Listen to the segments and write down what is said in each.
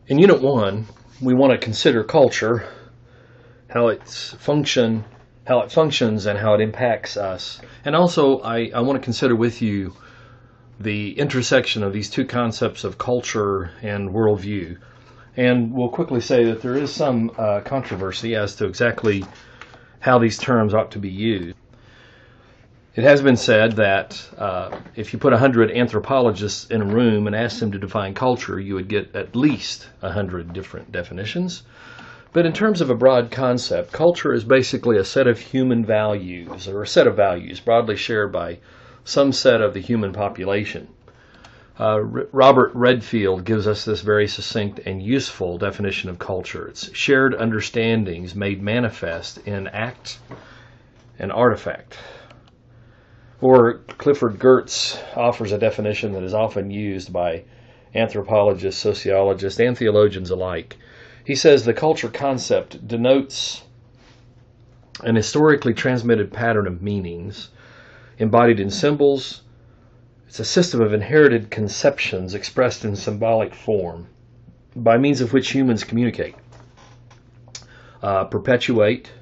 In Unit 1, we want to consider culture, how how it functions and how it impacts us. And also, I want to consider with you the intersection of these two concepts of culture and worldview. And we'll quickly say that there is some controversy as to exactly how these terms ought to be used. It has been said that if you put 100 anthropologists in a room and asked them to define culture, you would get at least 100 different definitions. But in terms of a broad concept, culture is basically a set of human values, or a set of values broadly shared by some set of the human population. Robert Redfield gives us this very succinct and useful definition of culture. It's shared understandings made manifest in act and artifact. Or Clifford Geertz offers a definition that is often used by anthropologists, sociologists, and theologians alike. He says the culture concept denotes an historically transmitted pattern of meanings embodied in symbols. It's a system of inherited conceptions expressed in symbolic form by means of which humans communicate, perpetuate,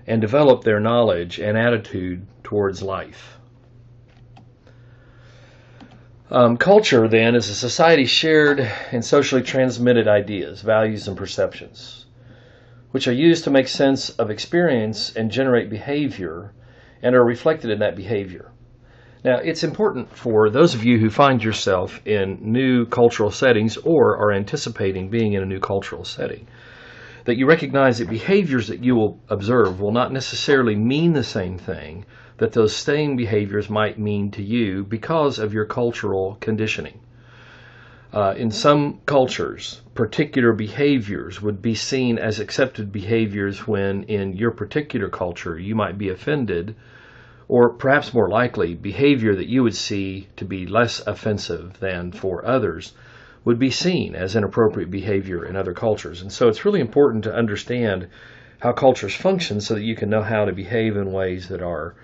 and develop their knowledge and attitude towards life. Culture, then, is a society's shared and socially transmitted ideas, values, and perceptions, which are used to make sense of experience and generate behavior, and are reflected in that behavior. Now, it's important for those of you who find yourself in new cultural settings or are anticipating being in a new cultural setting, that you recognize that behaviors that you will observe will not necessarily mean the same thing that those same behaviors might mean to you because of your cultural conditioning. In some cultures, particular behaviors would be seen as accepted behaviors when in your particular culture you might be offended, or perhaps more likely, behavior that you would see to be less offensive than for others would be seen as inappropriate behavior in other cultures. And so it's really important to understand how cultures function so that you can know how to behave in ways that are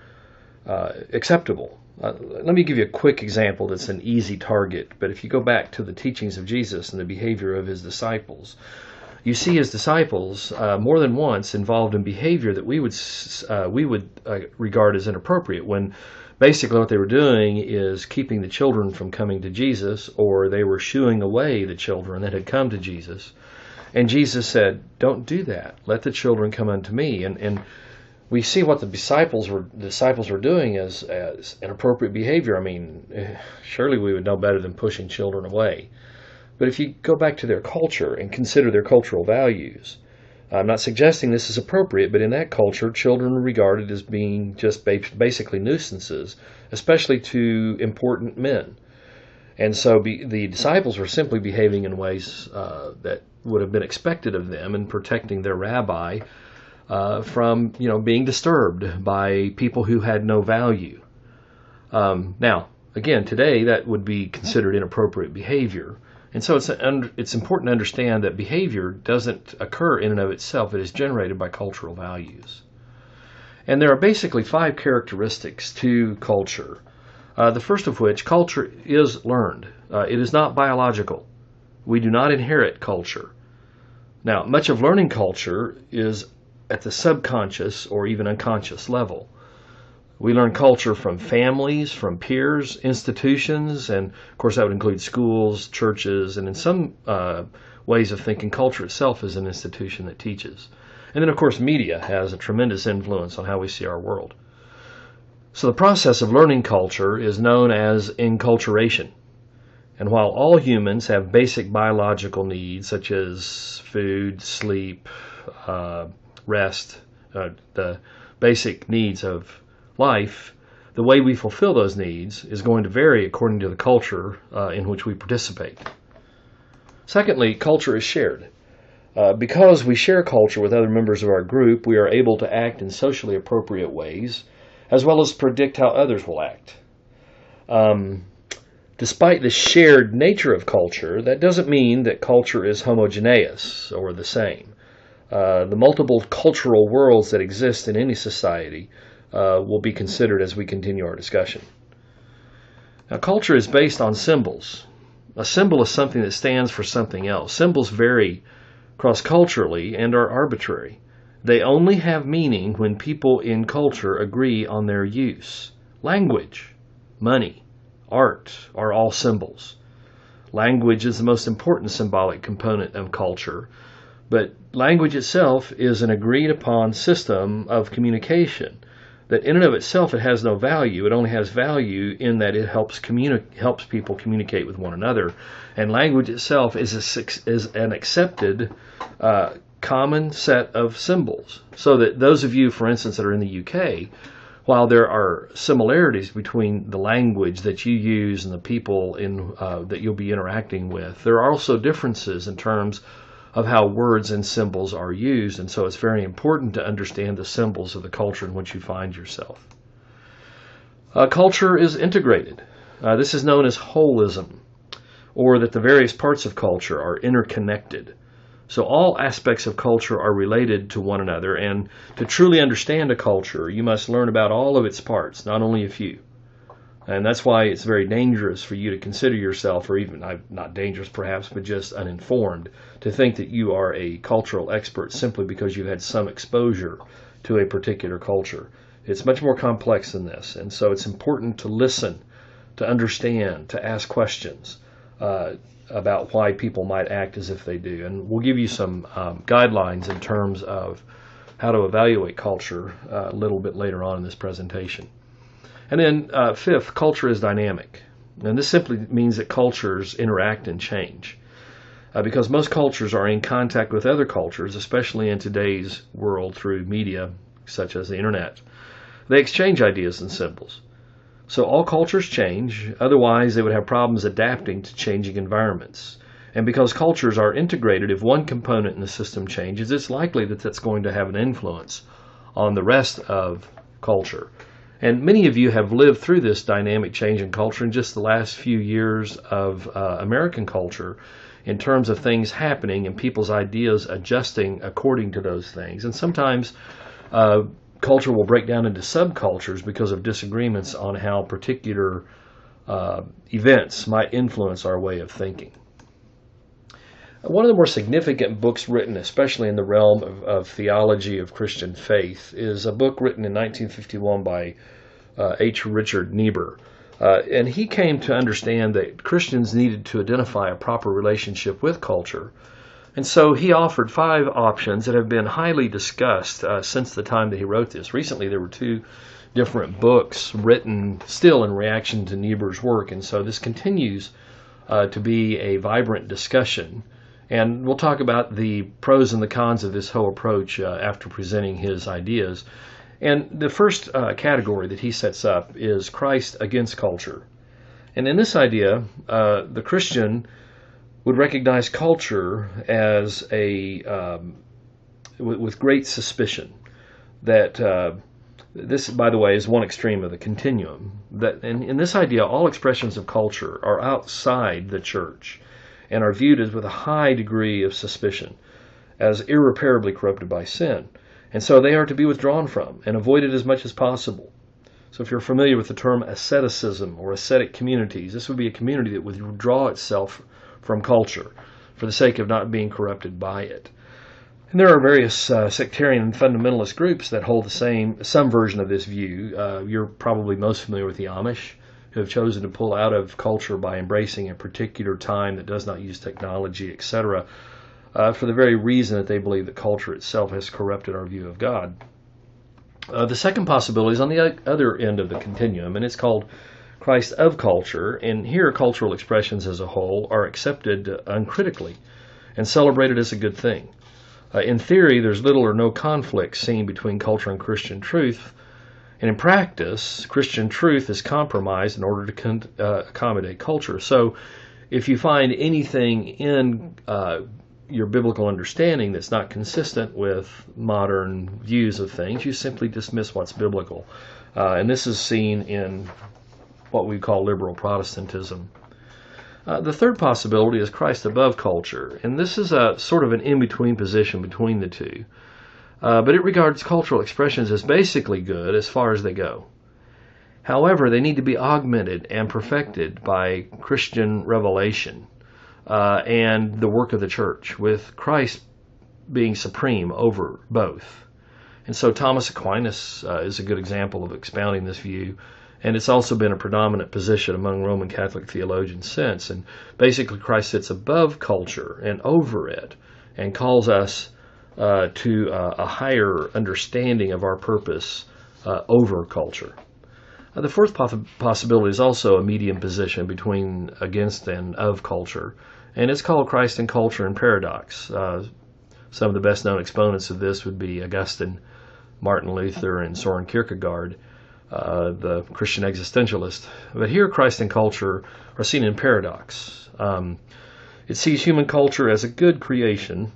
acceptable. Let me give you a quick example that's an easy target, but if you go back to the teachings of Jesus and the behavior of his disciples, you see his disciples more than once involved in behavior that we would regard as inappropriate, when basically what they were doing is keeping the children from coming to Jesus, or they were shooing away the children that had come to Jesus. And Jesus said, "Don't do that. Let the children come unto me." And we see what the disciples were doing as inappropriate behavior. I mean, surely we would know better than pushing children away. But if you go back to their culture and consider their cultural values, I'm not suggesting this is appropriate, but in that culture, children were regarded as being just basically nuisances, especially to important men. And so the disciples were simply behaving in ways that would have been expected of them and protecting their rabbi from being disturbed by people who had no value. Now, again, today that would be considered inappropriate behavior. And so it's important to understand that behavior doesn't occur in and of itself. It is generated by cultural values. And there are basically 5 characteristics to culture. The first of which, culture is learned. It is not biological. We do not inherit culture. Now, much of learning culture is at the subconscious or even unconscious level. We learn culture from families, from peers, institutions, and of course that would include schools, churches, and in some ways of thinking, culture itself is an institution that teaches. And then of course media has a tremendous influence on how we see our world. So the process of learning culture is known as enculturation. And while all humans have basic biological needs such as food, sleep, rest, the basic needs of life, the way we fulfill those needs is going to vary according to the culture in which we participate. Secondly, culture is shared. Because we share culture with other members of our group, we are able to act in socially appropriate ways, as well as predict how others will act. Despite the shared nature of culture, that doesn't mean that culture is homogeneous or the same. The multiple cultural worlds that exist in any society will be considered as we continue our discussion. Now, culture is based on symbols. A symbol is something that stands for something else. Symbols vary cross-culturally and are arbitrary. They only have meaning when people in culture agree on their use. Language, money, art are all symbols. Language is the most important symbolic component of culture, but language itself is an agreed upon system of communication that in and of itself it has no value. It only has value in that it helps people communicate with one another. And language itself is an accepted common set of symbols. So that those of you, for instance, that are in the UK, while there are similarities between the language that you use and the people that you'll be interacting with, there are also differences in terms of how words and symbols are used, and so it's very important to understand the symbols of the culture in which you find yourself. Culture is integrated. This is known as holism, or that the various parts of culture are interconnected. So all aspects of culture are related to one another, and to truly understand a culture, you must learn about all of its parts, not only a few. And that's why it's very dangerous for you to consider yourself, or even, not dangerous perhaps, but just uninformed, to think that you are a cultural expert simply because you've had some exposure to a particular culture. It's much more complex than this, and so it's important to listen, to understand, to ask questions about why people might act as if they do. And we'll give you some guidelines in terms of how to evaluate culture a little bit later on in this presentation. And then fifth, culture is dynamic. And this simply means that cultures interact and change. Because most cultures are in contact with other cultures, especially in today's world through media such as the internet. They exchange ideas and symbols. So all cultures change, otherwise they would have problems adapting to changing environments. And because cultures are integrated, if one component in the system changes, it's likely that that's going to have an influence on the rest of culture. And many of you have lived through this dynamic change in culture in just the last few years of American culture in terms of things happening and people's ideas adjusting according to those things. And sometimes culture will break down into subcultures because of disagreements on how particular events might influence our way of thinking. One of the more significant books written, especially in the realm of theology of Christian faith, is a book written in 1951 by H. Richard Niebuhr. And he came to understand that Christians needed to identify a proper relationship with culture. And so he offered 5 options that have been highly discussed since the time that he wrote this. Recently there were 2 different books written still in reaction to Niebuhr's work, and so this continues to be a vibrant discussion. And we'll talk about the pros and the cons of this whole approach after presenting his ideas. And the first category that he sets up is Christ against culture. And in this idea, the Christian would recognize culture as with great suspicion. That this, by the way, is one extreme of the continuum. That in this idea, all expressions of culture are outside the church and are viewed as with a high degree of suspicion, as irreparably corrupted by sin. And so they are to be withdrawn from and avoided as much as possible. So if you're familiar with the term asceticism or ascetic communities, this would be a community that would withdraw itself from culture for the sake of not being corrupted by it. And there are various sectarian and fundamentalist groups that hold some version of this view. You're probably most familiar with the Amish, who have chosen to pull out of culture by embracing a particular time that does not use technology, etc., for the very reason that they believe that culture itself has corrupted our view of God. The second possibility is on the other end of the continuum, and it's called Christ of culture, and here cultural expressions as a whole are accepted uncritically and celebrated as a good thing. In theory, there's little or no conflict seen between culture and Christian truth, and in practice, Christian truth is compromised in order to accommodate culture. So if you find anything in your biblical understanding that's not consistent with modern views of things, you simply dismiss what's biblical. And this is seen in what we call liberal Protestantism. The third possibility is Christ above culture, and this is a sort of an in-between position between the two. But it regards cultural expressions as basically good as far as they go. However, they need to be augmented and perfected by Christian revelation and the work of the church, with Christ being supreme over both. And so Thomas Aquinas is a good example of expounding this view, and it's also been a predominant position among Roman Catholic theologians since. And basically, Christ sits above culture and over it, and calls us to a higher understanding of our purpose over culture. The fourth possibility is also a medium position between against and of culture, and it's called Christ and Culture and Paradox. Some of the best-known exponents of this would be Augustine, Martin Luther, and Soren Kierkegaard, the Christian existentialist. But here, Christ and culture are seen in paradox. It sees human culture as a good creation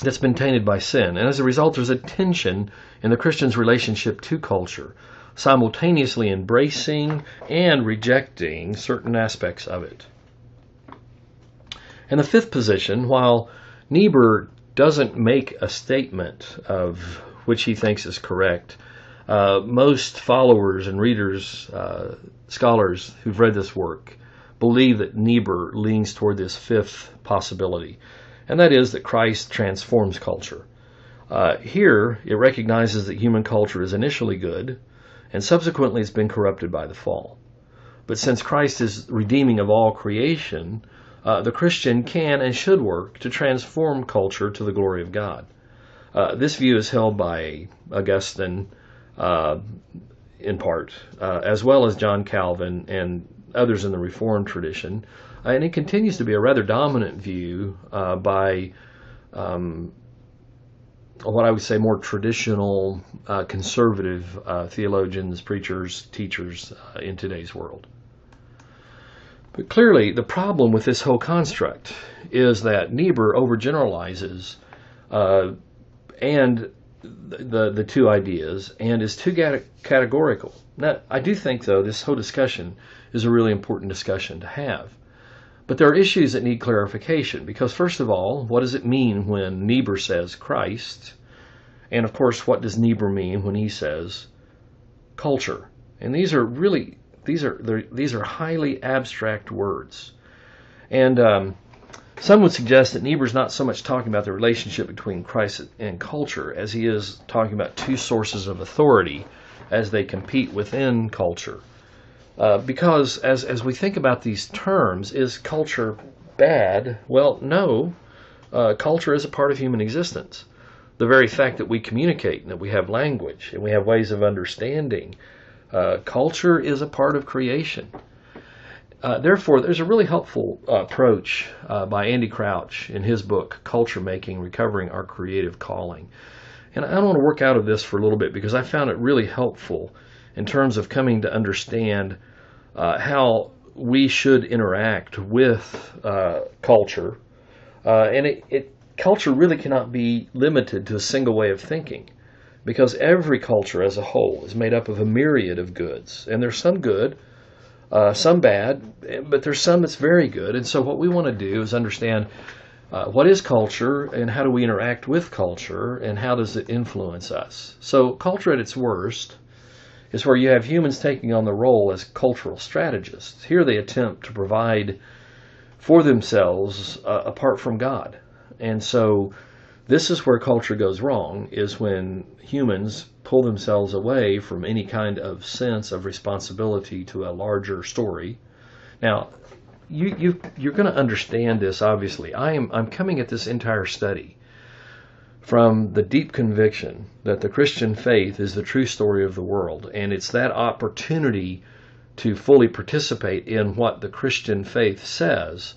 that's been tainted by sin, and as a result, there's a tension in the Christian's relationship to culture, simultaneously embracing and rejecting certain aspects of it. And the fifth position, while Niebuhr doesn't make a statement of which he thinks is correct, most followers and readers, scholars who've read this work, believe that Niebuhr leans toward this fifth possibility, and that is that Christ transforms culture. Here, it recognizes that human culture is initially good, and subsequently it's been corrupted by the fall. But since Christ is redeeming of all creation, the Christian can and should work to transform culture to the glory of God. This view is held by Augustine in part, as well as John Calvin and others in the Reformed tradition, and it continues to be a rather dominant view by what I would say more traditional, conservative theologians, preachers, teachers in today's world. But clearly, the problem with this whole construct is that Niebuhr overgeneralizes and the two ideas and is too categorical. Now, I do think, though, this whole discussion is a really important discussion to have. But there are issues that need clarification, because first of all, what does it mean when Niebuhr says Christ? And of course, what does Niebuhr mean when he says culture? And these are highly abstract words. And some would suggest that Niebuhr's not so much talking about the relationship between Christ and culture as he is talking about two sources of authority as they compete within culture. Because as we think about these terms, is culture bad? Well, no. Culture is a part of human existence. The very fact that we communicate and that we have language and we have ways of understanding, culture is a part of creation. Therefore, there's a really helpful approach by Andy Crouch in his book, Culture Making, Recovering Our Creative Calling. And I want to work out of this for a little bit because I found it really helpful in terms of coming to understand how we should interact with culture. And culture really cannot be limited to a single way of thinking, because every culture as a whole is made up of a myriad of goods. And there's some good, some bad, but there's some that's very good. And so what we want to do is understand what is culture and how do we interact with culture and how does it influence us. So culture at its worst is where you have humans taking on the role as cultural strategists. Here they attempt to provide for themselves apart from God. And so this is where culture goes wrong, is when humans pull themselves away from any kind of sense of responsibility to a larger story. Now, you're going to understand this, obviously. I'm coming at this entire study from the deep conviction that the Christian faith is the true story of the world, and it's that opportunity to fully participate in what the Christian faith says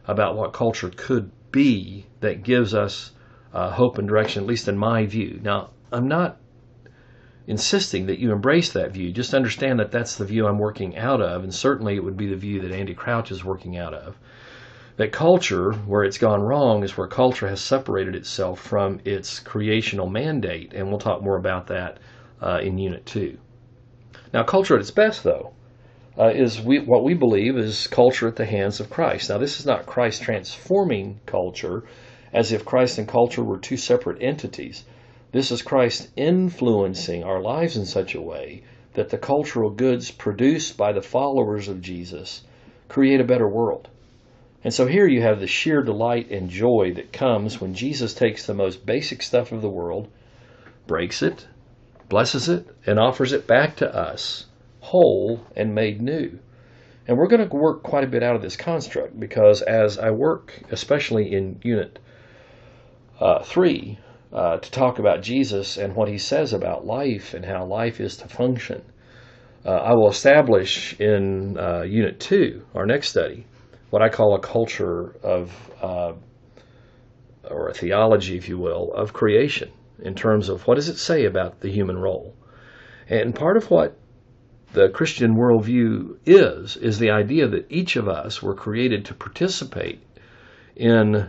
about what culture could be that gives us hope and direction, at least in my view. Now, I'm not insisting that you embrace that view. Just understand that that's the view I'm working out of, and certainly it would be the view that Andy Crouch is working out of. That culture, where it's gone wrong, is where culture has separated itself from its creational mandate, and we'll talk more about that in Unit 2. Now, culture at its best, though, is what we believe is culture at the hands of Christ. Now, this is not Christ transforming culture as if Christ and culture were two separate entities. This is Christ influencing our lives in such a way that the cultural goods produced by the followers of Jesus create a better world. And so here you have the sheer delight and joy that comes when Jesus takes the most basic stuff of the world, breaks it, blesses it, and offers it back to us, whole and made new. And we're going to work quite a bit out of this construct, because as I work, especially in Unit 3, to talk about Jesus and what he says about life and how life is to function, I will establish in Unit 2, our next study, what I call a culture of, or a theology, if you will, of creation, in terms of what does it say about the human role. And part of what the Christian worldview is the idea that each of us were created to participate in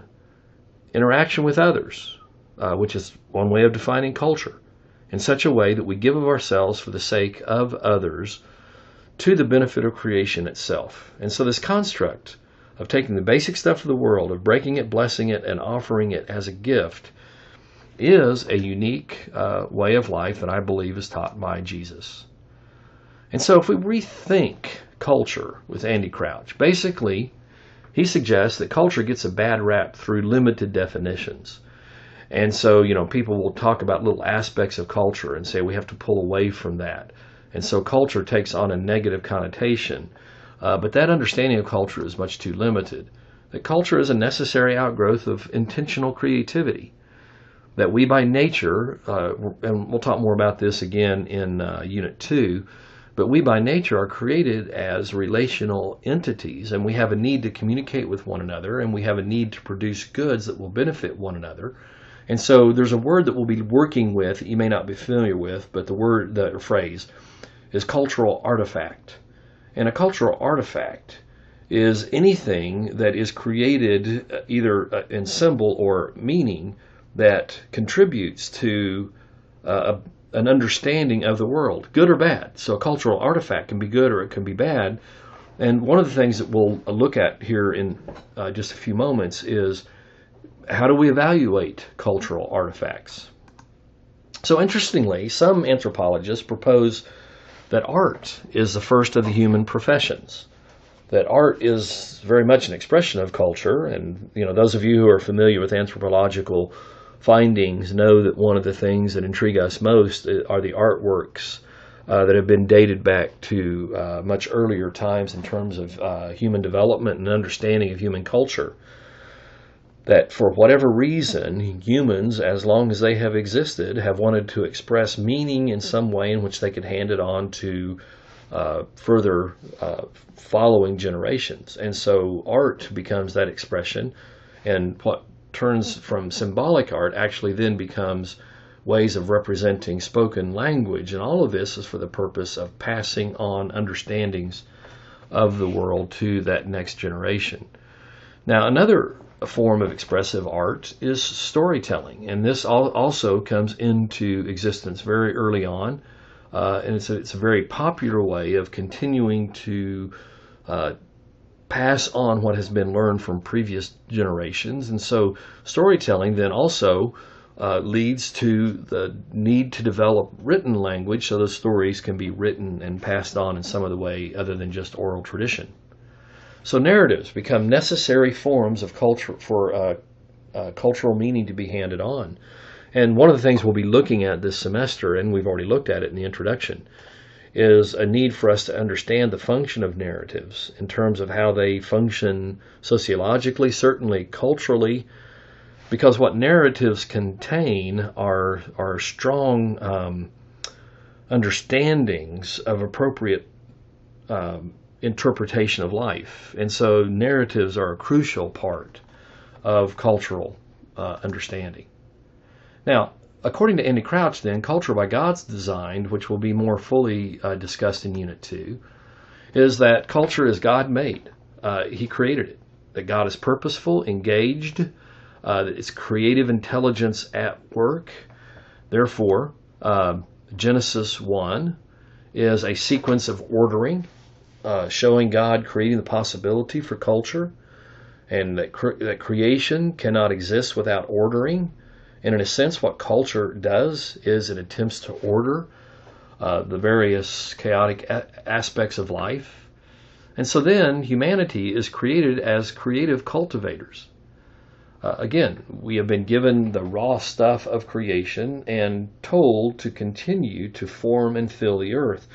interaction with others, which is one way of defining culture, in such a way that we give of ourselves for the sake of others to the benefit of creation itself. And so this construct of taking the basic stuff of the world, of breaking it, blessing it, and offering it as a gift is a unique way of life that I believe is taught by Jesus. And so if we rethink culture with Andy Crouch, basically he suggests that culture gets a bad rap through limited definitions. And so, people will talk about little aspects of culture and say we have to pull away from that. And so culture takes on a negative connotation. But that understanding of culture is much too limited. That culture is a necessary outgrowth of intentional creativity. That we by nature, and we'll talk more about this again in Unit 2, but we by nature are created as relational entities, and we have a need to communicate with one another, and we have a need to produce goods that will benefit one another. And so there's a word that we'll be working with that you may not be familiar with, but the phrase is cultural artifact. And a cultural artifact is anything that is created either in symbol or meaning that contributes to an understanding of the world, good or bad. So a cultural artifact can be good or it can be bad. And one of the things that we'll look at here in just a few moments is how do we evaluate cultural artifacts? So interestingly, some anthropologists propose that art is the first of the human professions, that art is very much an expression of culture. And, those of you who are familiar with anthropological findings know that one of the things that intrigue us most are the artworks that have been dated back to much earlier times in terms of human development and understanding of human culture. That for whatever reason, humans, as long as they have existed, have wanted to express meaning in some way in which they could hand it on to further following generations. And so art becomes that expression, and what turns from symbolic art actually then becomes ways of representing spoken language. And all of this is for the purpose of passing on understandings of the world to that next generation. Now, another form of expressive art is storytelling, and this also comes into existence very early on, and it's a very popular way of continuing to pass on what has been learned from previous generations. And so storytelling then also leads to the need to develop written language so those stories can be written and passed on in some other way other than just oral tradition. So narratives become necessary forms of culture for cultural meaning to be handed on. And one of the things we'll be looking at this semester, and we've already looked at it in the introduction, is a need for us to understand the function of narratives in terms of how they function sociologically, certainly culturally, because what narratives contain are strong understandings of appropriate interpretation of life. And so narratives are a crucial part of cultural understanding. Now, according to Andy Crouch, then, culture by God's design, which will be more fully discussed in Unit 2, is that culture is God-made. He created it. That God is purposeful, engaged, that it's creative intelligence at work. Therefore, Genesis 1 is a sequence of ordering, showing God creating the possibility for culture, and that creation cannot exist without ordering. And in a sense, what culture does is it attempts to order the various chaotic aspects of life. And so then humanity is created as creative cultivators. Again, we have been given the raw stuff of creation and told to continue to form and fill the earth.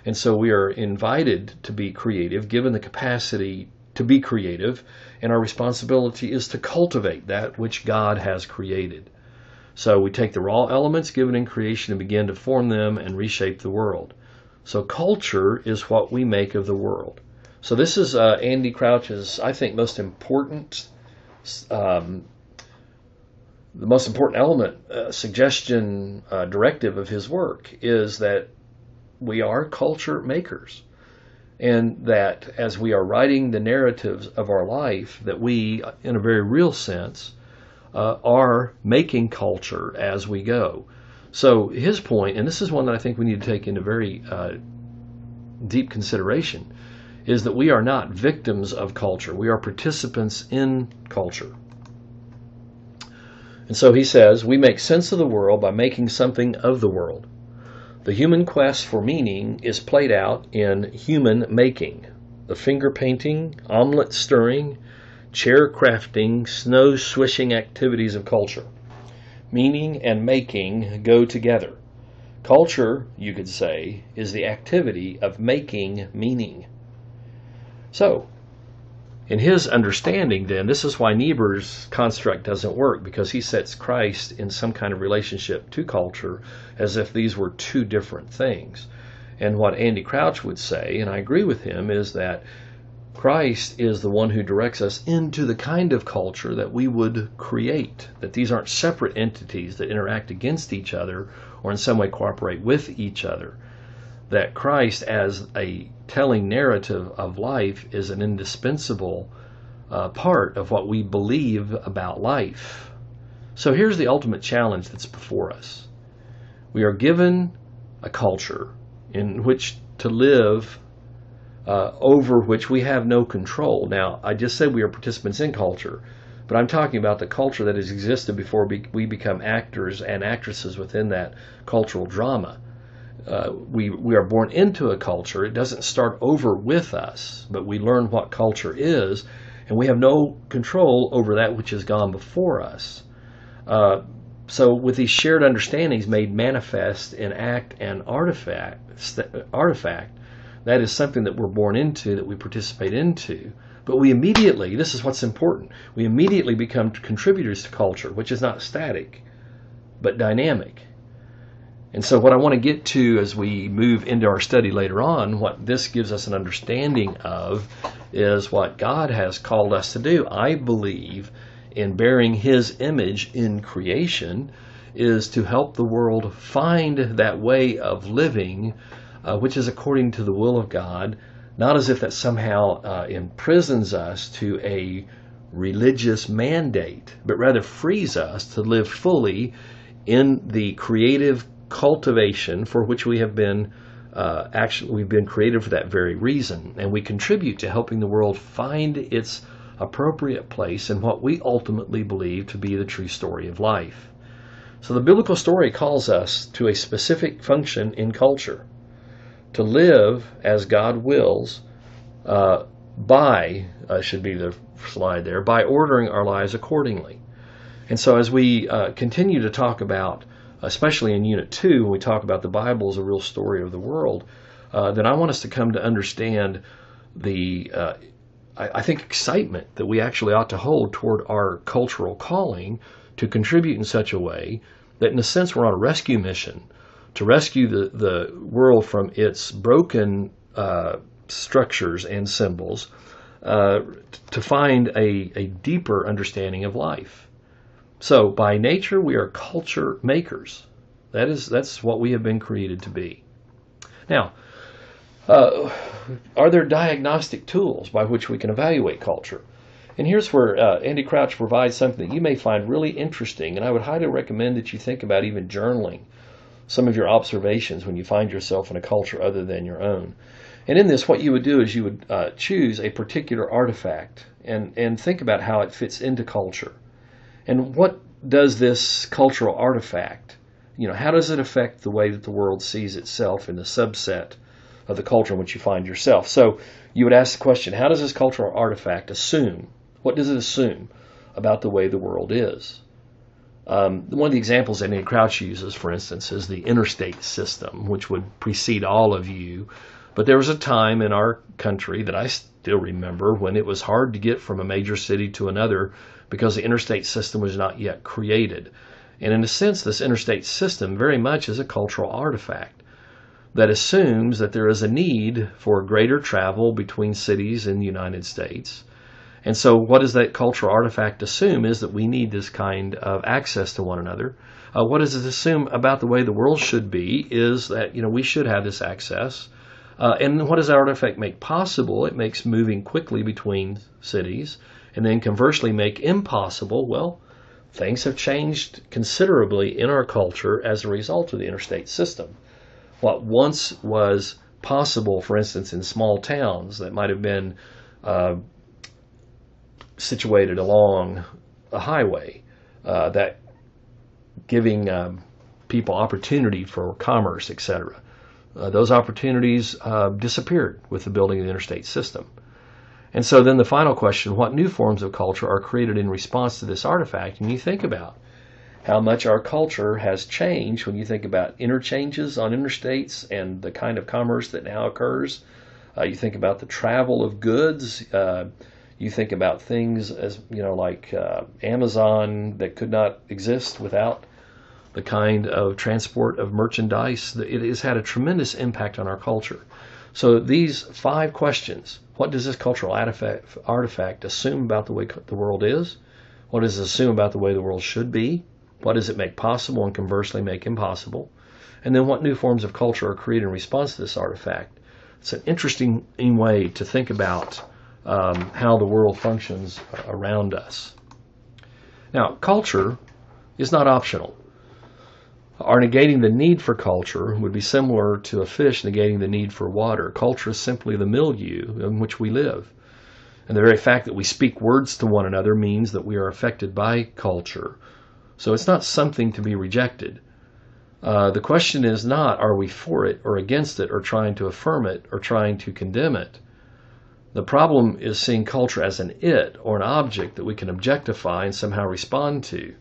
And so we are invited to be creative, given the capacity to be creative, and our responsibility is to cultivate that which God has created. So we take the raw elements given in creation and begin to form them and reshape the world. So culture is what we make of the world. So this is Andy Crouch's, I think, most important the most important element, suggestion, directive of his work is that we are culture makers, and that as we are writing the narratives of our life, that we, in a very real sense, are making culture as we go. So his point, and this is one that I think we need to take into very deep consideration, is that we are not victims of culture. We are participants in culture. And so he says, we make sense of the world by making something of the world. The human quest for meaning is played out in human making. The finger painting, omelet stirring, chair crafting, snow swishing activities of culture. Meaning and making go together. Culture, you could say, is the activity of making meaning. So, in his understanding, then, this is why Niebuhr's construct doesn't work, because he sets Christ in some kind of relationship to culture as if these were two different things. And what Andy Crouch would say, and I agree with him, is that Christ is the one who directs us into the kind of culture that we would create, that these aren't separate entities that interact against each other or in some way cooperate with each other. That Christ, as a telling narrative of life, is an indispensable part of what we believe about life. So here's the ultimate challenge that's before us. We are given a culture in which to live, over which we have no control. Now, I just said we are participants in culture, but I'm talking about the culture that has existed before we become actors and actresses within that cultural drama. We are born into a culture. It doesn't start over with us, but we learn what culture is, and we have no control over that which has gone before us. So with these shared understandings made manifest in act and artifact, that is something that we're born into, that we participate into. But we immediately, this is what's important, we immediately become contributors to culture, which is not static, but dynamic. And so what I want to get to as we move into our study later on, what this gives us an understanding of is what God has called us to do. I believe in bearing His image in creation is to help the world find that way of living which is according to the will of God, not as if that somehow imprisons us to a religious mandate, but rather frees us to live fully in the creative cultivation for which we have been we've been created for that very reason, and we contribute to helping the world find its appropriate place in what we ultimately believe to be the true story of life. So the biblical story calls us to a specific function in culture, to live as God wills should be the slide there, by ordering our lives accordingly. And so as we continue to talk about, especially in Unit 2, when we talk about the Bible as a real story of the world, then I want us to come to understand the, I think, excitement that we actually ought to hold toward our cultural calling to contribute in such a way that, in a sense, we're on a rescue mission to rescue the world from its broken structures and symbols, to find a deeper understanding of life. So by nature, we are culture makers. That's what we have been created to be. Now, are there diagnostic tools by which we can evaluate culture? And here's where Andy Crouch provides something that you may find really interesting, and I would highly recommend that you think about even journaling some of your observations when you find yourself in a culture other than your own. And in this, what you would do is you would choose a particular artifact and think about how it fits into culture. And what does this cultural artifact how does it affect the way that the world sees itself in the subset of the culture in which you find yourself? So you would ask the question, how does this cultural artifact assume? What does it assume about the way the world is? One of the examples that Andy Crouch uses, for instance, is the interstate system, which would precede all of you. But there was a time in our country that I still remember when it was hard to get from a major city to another because the interstate system was not yet created. And in a sense, this interstate system very much is a cultural artifact that assumes that there is a need for greater travel between cities in the United States. And so what does that cultural artifact assume is that we need this kind of access to one another. What does it assume about the way the world should be is that, we should have this access. And what does that artifact make possible? It makes moving quickly between cities, and then conversely make impossible, well, things have changed considerably in our culture as a result of the interstate system. What once was possible, for instance, in small towns that might have been situated along a highway, that giving people opportunity for commerce, etc. Those opportunities disappeared with the building of the interstate system. And so then the final question, what new forms of culture are created in response to this artifact? And you think about how much our culture has changed when you think about interchanges on interstates and the kind of commerce that now occurs. You think about the travel of goods. You think about things as, like Amazon that could not exist without the kind of transport of merchandise. It has had a tremendous impact on our culture. So these 5 questions, what does this cultural artifact assume about the way the world is? What does it assume about the way the world should be? What does it make possible and conversely make impossible? And then what new forms of culture are created in response to this artifact? It's an interesting way to think about how the world functions around us. Now, culture is not optional. Our negating the need for culture would be similar to a fish negating the need for water. Culture is simply the milieu in which we live. And the very fact that we speak words to one another means that we are affected by culture. So it's not something to be rejected. The question is not, are we for it or against it or trying to affirm it or trying to condemn it? The problem is seeing culture as an it or an object that we can objectify and somehow respond to.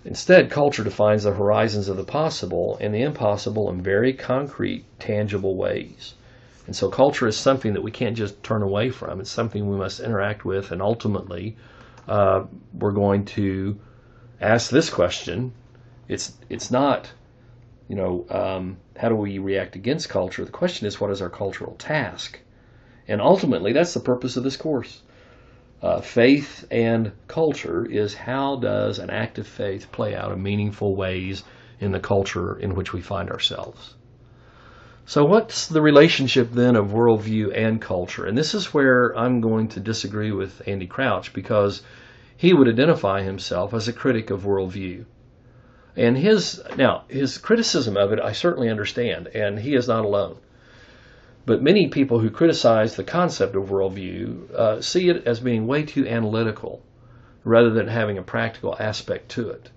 Instead, culture defines the horizons of the possible and the impossible in very concrete, tangible ways. And so culture is something that we can't just turn away from. It's something we must interact with, and ultimately we're going to ask this question. It's not, how do we react against culture? The question is, what is our cultural task? And ultimately, that's the purpose of this course. Faith and culture is how does an active faith play out in meaningful ways in the culture in which we find ourselves. So what's the relationship then of worldview and culture? And this is where I'm going to disagree with Andy Crouch, because he would identify himself as a critic of worldview. And his criticism of it I certainly understand, and he is not alone. But many people who criticize the concept of worldview see it as being way too analytical rather than having a practical aspect to it.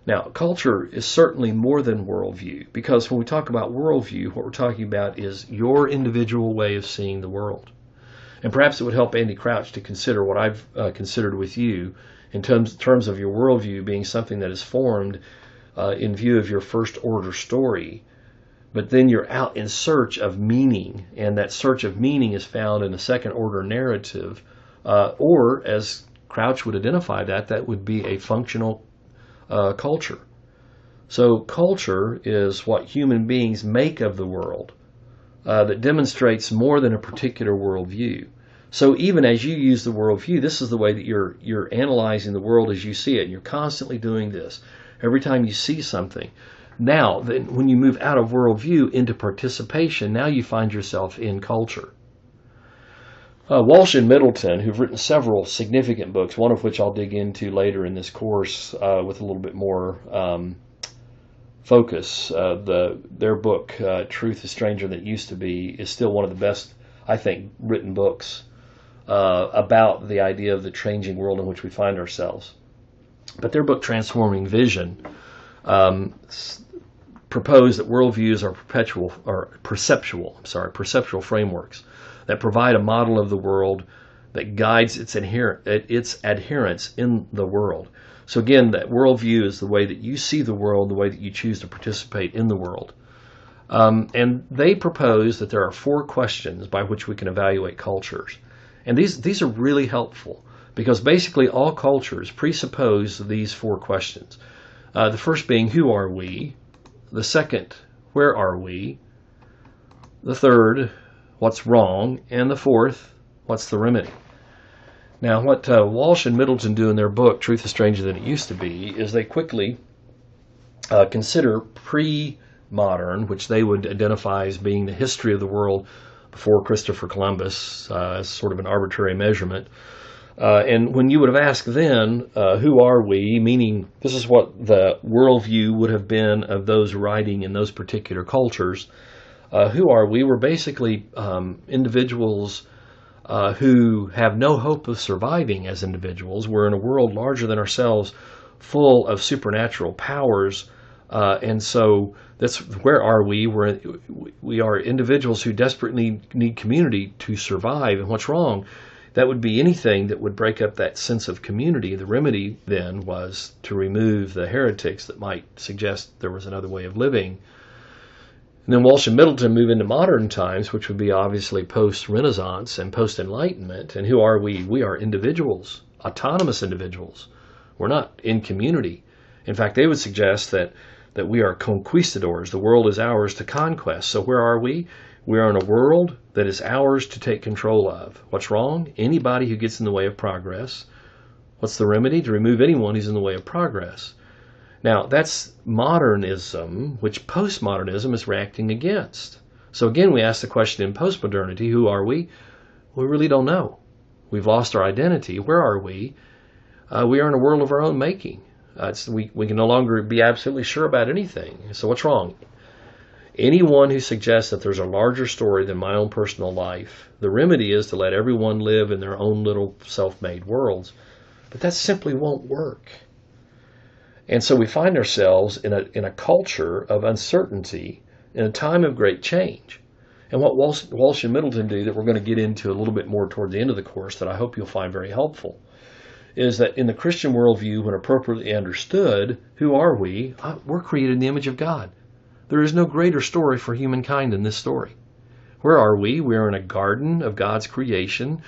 Now, culture is certainly more than worldview, because when we talk about worldview, what we're talking about is your individual way of seeing the world. And perhaps it would help Andy Crouch to consider what I've considered with you in terms of your worldview being something that is formed in view of your first order story. But then you're out in search of meaning, and that search of meaning is found in a second order narrative, or as Crouch would identify that would be a functional culture. So culture is what human beings make of the world that demonstrates more than a particular worldview. So even as you use the worldview, this is the way that you're analyzing the world as you see it, and you're constantly doing this. Every time you see something. Now, then, when you move out of worldview into participation, now you find yourself in culture. Walsh and Middleton, who've written several significant books, one of which I'll dig into later in this course with a little bit more focus. Their book, Truth is Stranger Than It Used to Be, is still one of the best, I think, written books about the idea of the changing world in which we find ourselves. But their book, Transforming Vision, propose that worldviews are perceptual frameworks that provide a model of the world that guides its adherents in the world. So again, that worldview is the way that you see the world, the way that you choose to participate in the world. And they propose that there are 4 questions by which we can evaluate cultures. And these are really helpful because basically all cultures presuppose these 4 questions. The first being, who are we? The second, where are we? The third, what's wrong? And the fourth, what's the remedy? Now, what Walsh and Middleton do in their book, Truth is Stranger Than It Used to Be, is they quickly consider pre-modern, which they would identify as being the history of the world before Christopher Columbus, as sort of an arbitrary measurement. And when you would have asked then, who are we, meaning this is what the worldview would have been of those writing in those particular cultures, who are we? We're basically individuals who have no hope of surviving as individuals. We're in a world larger than ourselves, full of supernatural powers, and so that's where are we? We are individuals who desperately need community to survive. And what's wrong? That would be anything that would break up that sense of community. The remedy then was to remove the heretics that might suggest there was another way of living. And then Walsh and Middleton move into modern times, which would be obviously post-Renaissance and post-Enlightenment. And who are we? We are individuals, autonomous individuals. We're not in community. In fact, they would suggest that we are conquistadors. The world is ours to conquest. So where are we? We are in a world that is ours to take control of. What's wrong? Anybody who gets in the way of progress. What's the remedy? To remove anyone who's in the way of progress. Now, that's modernism, which postmodernism is reacting against. So again, we ask the question in postmodernity, who are we? We really don't know. We've lost our identity. Where are we? We are in a world of our own making. We can no longer be absolutely sure about anything. So what's wrong? Anyone who suggests that there's a larger story than my own personal life, the remedy is to let everyone live in their own little self-made worlds. But that simply won't work. And so we find ourselves in a culture of uncertainty in a time of great change. And what Walsh and Middleton do that we're going to get into a little bit more toward the end of the course that I hope you'll find very helpful is that in the Christian worldview, when appropriately understood, who are we? We're created in the image of God. There is no greater story for humankind than this story. Where are we? We are in a garden of God's creation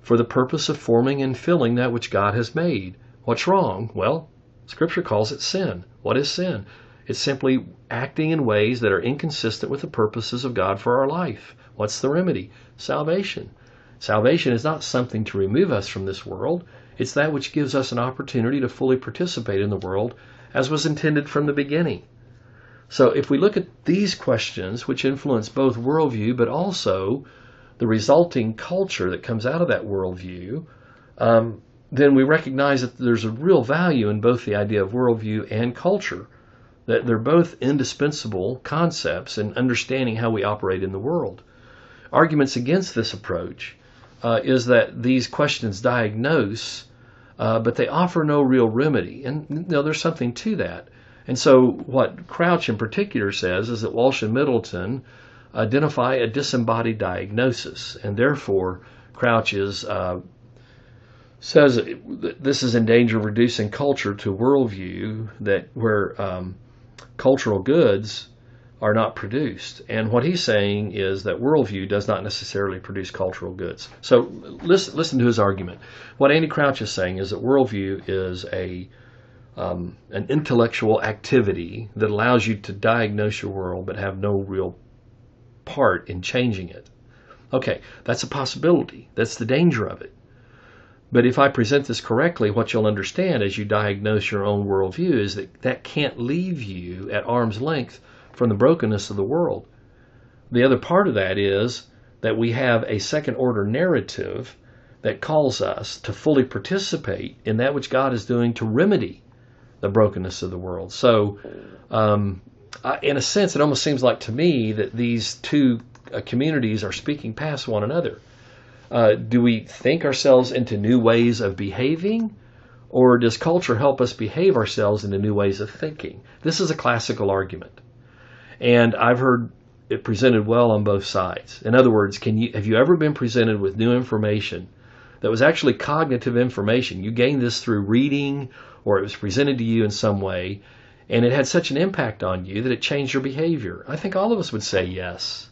for the purpose of forming and filling that which God has made. What's wrong? Well, Scripture calls it sin. What is sin? It's simply acting in ways that are inconsistent with the purposes of God for our life. What's the remedy? Salvation. Salvation is not something to remove us from this world. It's that which gives us an opportunity to fully participate in the world as was intended from the beginning. So if we look at these questions, which influence both worldview, but also the resulting culture that comes out of that worldview, then we recognize that there's a real value in both the idea of worldview and culture, that they're both indispensable concepts in understanding how we operate in the world. Arguments against this approach is that these questions diagnose, but they offer no real remedy. And there's something to that. And so what Crouch in particular says is that Walsh and Middleton identify a disembodied diagnosis, and therefore Crouch says that this is in danger of reducing culture to worldview where cultural goods are not produced. And what he's saying is that worldview does not necessarily produce cultural goods. So listen to his argument. What Andy Crouch is saying is that worldview is an intellectual activity that allows you to diagnose your world but have no real part in changing it. Okay, that's a possibility. That's the danger of it. But if I present this correctly, what you'll understand as you diagnose your own worldview is that can't leave you at arm's length from the brokenness of the world. The other part of that is that we have a second-order narrative that calls us to fully participate in that which God is doing to remedy the brokenness of the world. So, in a sense, it almost seems like to me that these two communities are speaking past one another. Do we think ourselves into new ways of behaving, or does culture help us behave ourselves into new ways of thinking? This is a classical argument, and I've heard it presented well on both sides. In other words, have you ever been presented with new information that was actually cognitive information? You gained this through reading, or it was presented to you in some way, and it had such an impact on you that it changed your behavior. I think all of us would say yes.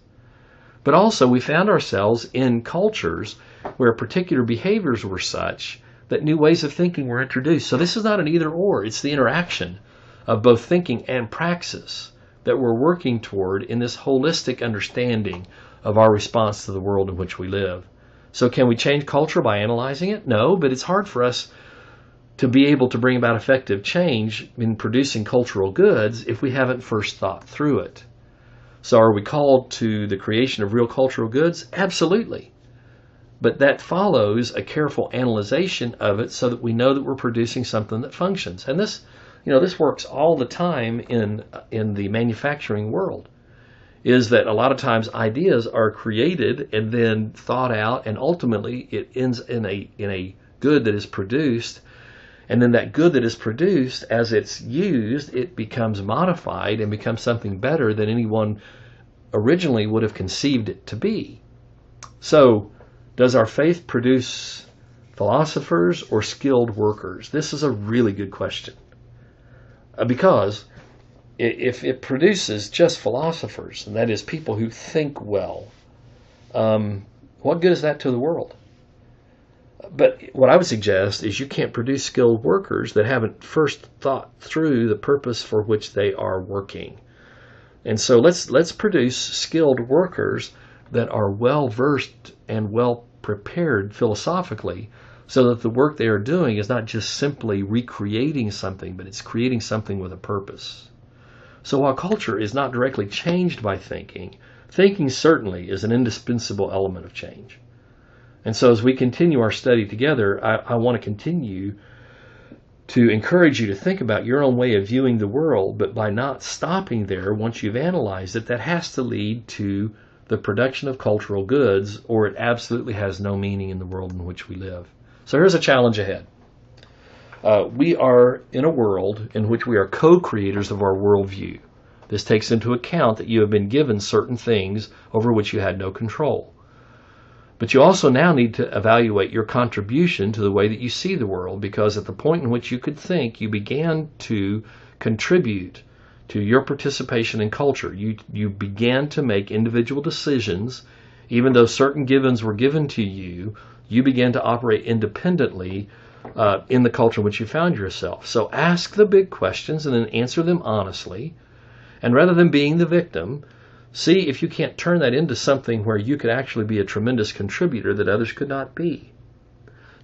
But also, we found ourselves in cultures where particular behaviors were such that new ways of thinking were introduced. So this is not an either or, it's the interaction of both thinking and praxis that we're working toward in this holistic understanding of our response to the world in which we live. So can we change culture by analyzing it? No, but it's hard for us to be able to bring about effective change in producing cultural goods if we haven't first thought through it. So are we called to the creation of real cultural goods? Absolutely. But that follows a careful analyzation of it so that we know that we're producing something that functions. And this works all the time in the manufacturing world, is that a lot of times ideas are created and then thought out, and ultimately it ends in a good that is produced. And then that good that is produced, as it's used, it becomes modified and becomes something better than anyone originally would have conceived it to be. So, does our faith produce philosophers or skilled workers? This is a really good question. Because if it produces just philosophers, and that is people who think well, what good is that to the world? But what I would suggest is you can't produce skilled workers that haven't first thought through the purpose for which they are working. And so let's produce skilled workers that are well versed and well prepared philosophically, so that the work they are doing is not just simply recreating something, but it's creating something with a purpose. So while culture is not directly changed by thinking, thinking certainly is an indispensable element of change. And so as we continue our study together, I want to continue to encourage you to think about your own way of viewing the world, but by not stopping there once you've analyzed it, that has to lead to the production of cultural goods, or it absolutely has no meaning in the world in which we live. So here's a challenge ahead. We are in a world in which we are co-creators of our worldview. This takes into account that you have been given certain things over which you had no control. But you also now need to evaluate your contribution to the way that you see the world, because at the point in which you could think, you began to contribute to your participation in culture. You began to make individual decisions. Even though certain givens were given to you, you began to operate independently in the culture in which you found yourself. So ask the big questions and then answer them honestly. And rather than being the victim, see if you can't turn that into something where you could actually be a tremendous contributor that others could not be.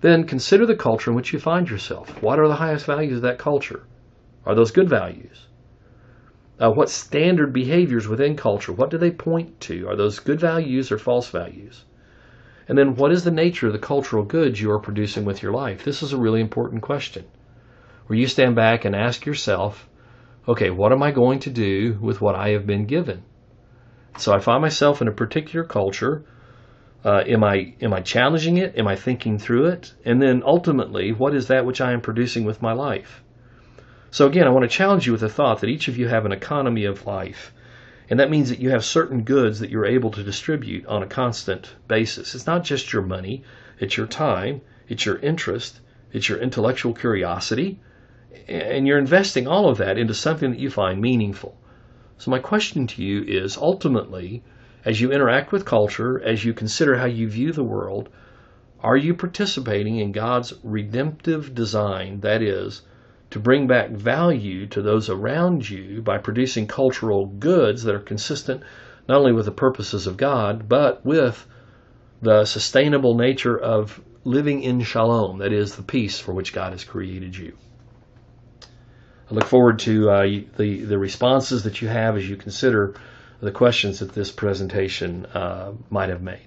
Then consider the culture in which you find yourself. What are the highest values of that culture? Are those good values? What standard behaviors within culture, what do they point to? Are those good values or false values? And then what is the nature of the cultural goods you are producing with your life? This is a really important question, where you stand back and ask yourself, okay, what am I going to do with what I have been given? So I find myself in a particular culture. Am I challenging it? Am I thinking through it? And then ultimately, what is that which I am producing with my life? So again, I want to challenge you with the thought that each of you have an economy of life. And that means that you have certain goods that you're able to distribute on a constant basis. It's not just your money, it's your time, it's your interest, it's your intellectual curiosity, and you're investing all of that into something that you find meaningful. So my question to you is, ultimately, as you interact with culture, as you consider how you view the world, are you participating in God's redemptive design, that is, to bring back value to those around you by producing cultural goods that are consistent not only with the purposes of God, but with the sustainable nature of living in shalom, that is, the peace for which God has created you? I look forward to the responses that you have as you consider the questions that this presentation might have made.